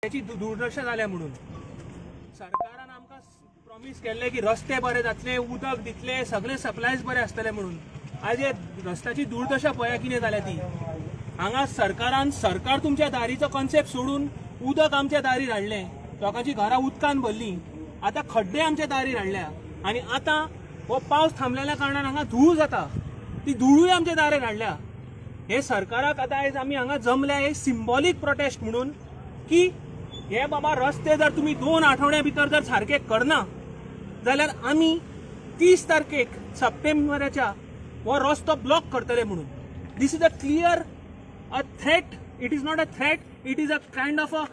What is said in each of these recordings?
त्याची दुर्दशा जाल्या म्हणून सरकारान आमकां प्रॉमिस केल्ले की रस्ते बरे जातले, उदक दितले, सगळे सप्लायज बरे आसतले म्हणून आज हे रस्त्याची दुर्दशा पळया कितें जाल्या ती। हांगा सरकार तुमच्या दारीचो कॉन्सेप्ट सोडून उदक आमच्या दारीर हाडलें, लोकांची घरां उदकान भरलीं, आतां खड्डे आमच्या दारीर हाडल्या आनी आतां हो पावस थांबलेल्या कारणान हांगा धूळ जाता, ती धुळूय आमच्या दारीर हाडल्या। हे सरकाराक आतां आयज आमी हांगा जमल्या हे सिंबॉलीक प्रोटेस्ट म्हणून की हे बाबा रस्ते जर तुम्ही 2 आठवड्या भितर जर सारखे करना जाल्यार आमी 30 तारखेक सप्टेंबराच्या हो रस्तो ब्लॉक करतले म्हणून। This is a clear a threat, it is not a threat, it is a kind of a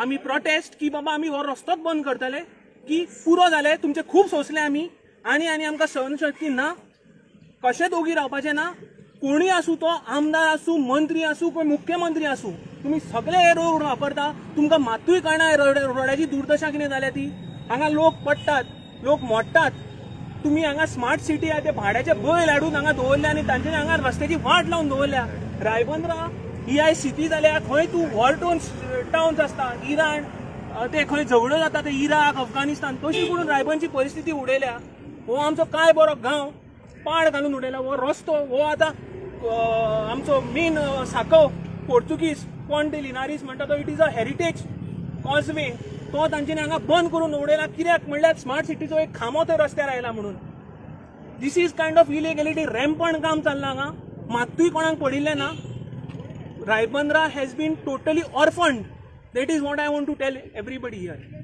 आमी प्रोटेस्ट की बाबा आमी हो रस्तोच बंद करतले की पुरो जाले, तुमचे खूप सोंसले आमी आनी आमकां सहनशक्ती ना, कशें दोगी रावपाचें ना। कोणी आसूं तो आमदार आसूं, मंत्री आसूं, कोण मुख्यमंत्री आसूं, तुम्ही सगळे हे रोड वापरता, तुमकां मातूय कळना रोडाची दुर्दशा कितें जाल्या ती। हांगा लोक पडटात, लोक मोडटात, तुम्ही हांगा स्मार्ट सिटी आहे ते भाड्याचे बैल हाडून हांगा दवरल्या आनी तांचे हांगा रस्त्याची वाट लावन दवरल्या। रायबंद्रा ही आयज सिटी जाल्या, खंय तूं वॉर टाउन्स आसता, इराण ते खंय झगड्यो जाता ते इराक, अफगानिस्तान, तशी करून रायबंदची परिस्थिती उडयल्या। हो आमचो काय बरो गांव पाड घालून उडयला, हो रस्तो हो आतां आमचो मेन साखव पोर्तुगीज पॉन्ट लिनारीस म्हणटा तो, it is a heritage causeway, तो तांच्यांनी हांगा बंद करून उडयला। कित्याक म्हणल्यार स्मार्ट सिटीचो एक खांबो थंय रस्त्यार आयला म्हणून। This is kind of illegality, rampant काम चल्लां हांगा, मातूय कोणाक पडिल्लें ना। Ribandar has been totally orphaned, that is what I want to tell everybody here.